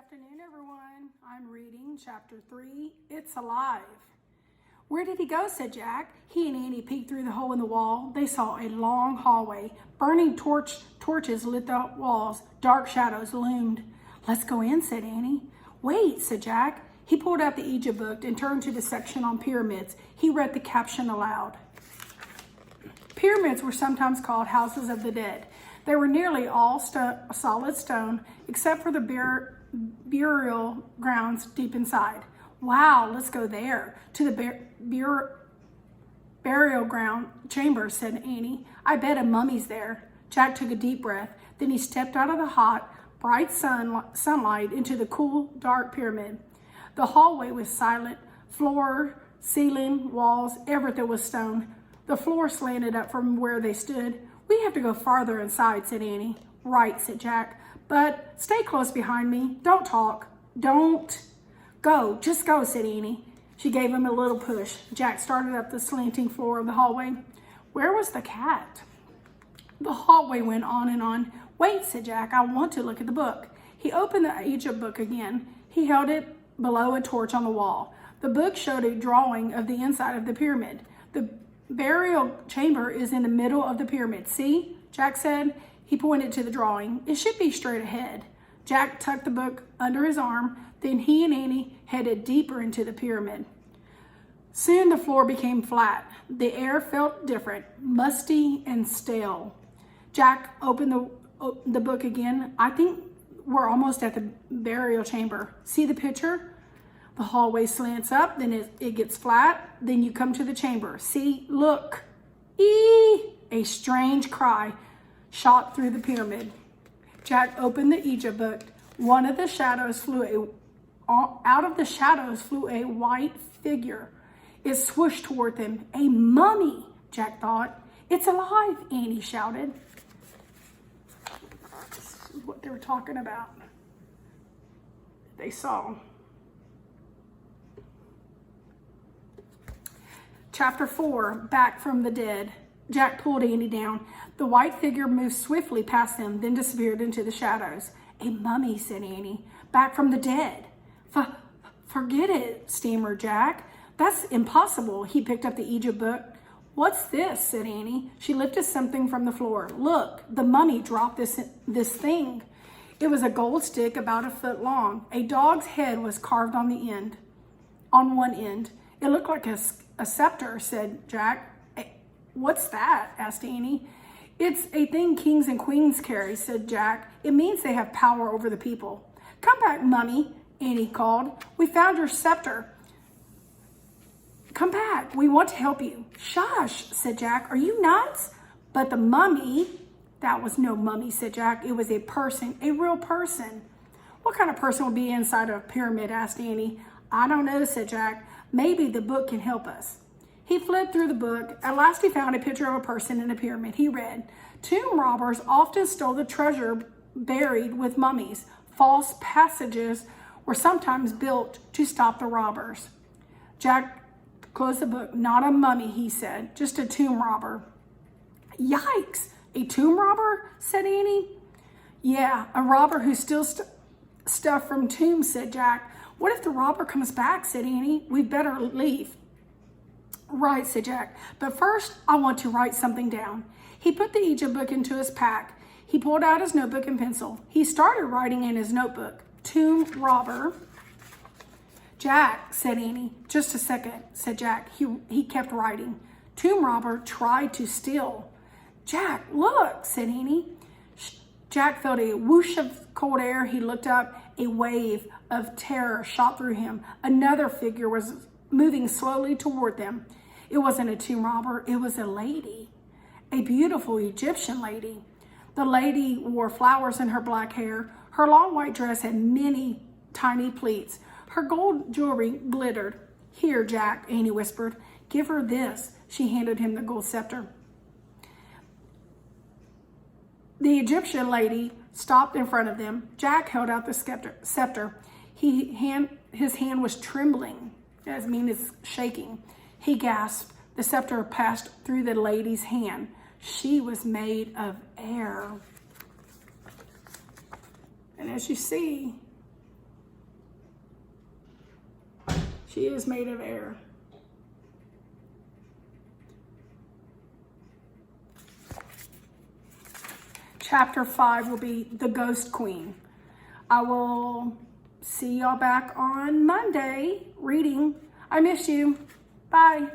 afternoon, everyone. I'm reading chapter 3, It's Alive. Where did he go, said Jack. He and Annie peeked through the hole in the wall. They saw a long hallway. Burning torches lit the walls. Dark shadows loomed. Let's go in, said Annie. Wait, said Jack. He pulled out the Egypt book and turned to the section on pyramids. He read the caption aloud. Pyramids were sometimes called houses of the dead. They were nearly all solid stone, except for the burial grounds deep inside. Wow, let's go there, to the burial ground chamber, said Annie. I bet a mummy's there. Jack took a deep breath. Then he stepped out of the hot, bright sunlight into the cool, dark pyramid. The hallway was silent. Floor, ceiling, walls, everything was stone. The floor slanted up from where they stood. We have to go farther inside, said Annie. Right, said Jack. But stay close behind me. Don't talk. Don't. Go. Just go, said Annie. She gave him a little push. Jack started up the slanting floor of the hallway. Where was the cat? The hallway went on and on. Wait, said Jack. I want to look at the book. He opened the Egypt book again. He held it below a torch on the wall. The book showed a drawing of the inside of the pyramid. The burial chamber is in the middle of the pyramid. See? Jack said. He pointed to the drawing. It should be straight ahead. Jack tucked the book under his arm. Then he and Annie headed deeper into the pyramid. Soon the floor became flat. The air felt different, musty and stale. Jack opened the book again. I think we're almost at the burial chamber. See the picture? The hallway slants up, then it gets flat, then you come to the chamber. See, look. Eee! A strange cry shot through the pyramid. Jack opened the Egypt book. Out of the shadows flew a white figure. It swooshed toward them. A mummy, Jack thought. It's alive, Annie shouted. This is what they were talking about. They saw. Chapter 4, Back from the Dead. Jack pulled Annie down. The white figure moved swiftly past them, then disappeared into the shadows. A mummy, said Annie. Back from the dead. Forget it, stammered Jack. That's impossible. He picked up the Egypt book. What's this, said Annie. She lifted something from the floor. Look, the mummy dropped this thing. It was a gold stick about a foot long. A dog's head was carved on one end. It looked like a scepter, said Jack. What's that? Asked Annie. It's a thing kings and queens carry, said Jack. It means they have power over the people. Come back, mummy, Annie called. We found your scepter. Come back. We want to help you. Shush, said Jack. Are you nuts? But the mummy, that was no mummy, said Jack. It was a person, a real person. What kind of person would be inside of a pyramid? Asked Annie. I don't know, said Jack. Maybe the book can help us. He flipped through the book. At last he found a picture of a person in a pyramid. He read, tomb robbers often stole the treasure buried with mummies. False passages were sometimes built to stop the robbers. Jack closed the book. Not a mummy, he said, just a tomb robber. Yikes, a tomb robber, said Annie. Yeah, a robber who steals stuff from tombs, said Jack. What if the robber comes back, said Annie. We'd better leave. Right, said Jack, but first I want to write something down. He put the Egypt book into his pack. He pulled out his notebook and pencil. He started writing in his notebook. Tomb robber. Jack, said Annie. Just a second, said Jack. He kept writing. Tomb robber tried to steal. Jack, look, said Annie. Jack felt a whoosh of cold air. He looked up. A wave of terror shot through him. Another figure was moving slowly toward them. It wasn't a tomb robber. It was a lady, a beautiful Egyptian lady. The lady wore flowers in her black hair. Her long white dress had many tiny pleats. Her gold jewelry glittered. Here, Jack, Annie whispered. Give her this. She handed him the gold scepter. The Egyptian lady stopped in front of them. Jack held out the scepter. His hand was trembling. That means it's shaking. He gasped. The scepter passed through the lady's hand. She was made of air. And as you see, She is made of air. Chapter 5 will be the Ghost Queen. I will see y'all back on Monday reading. I miss you. Bye.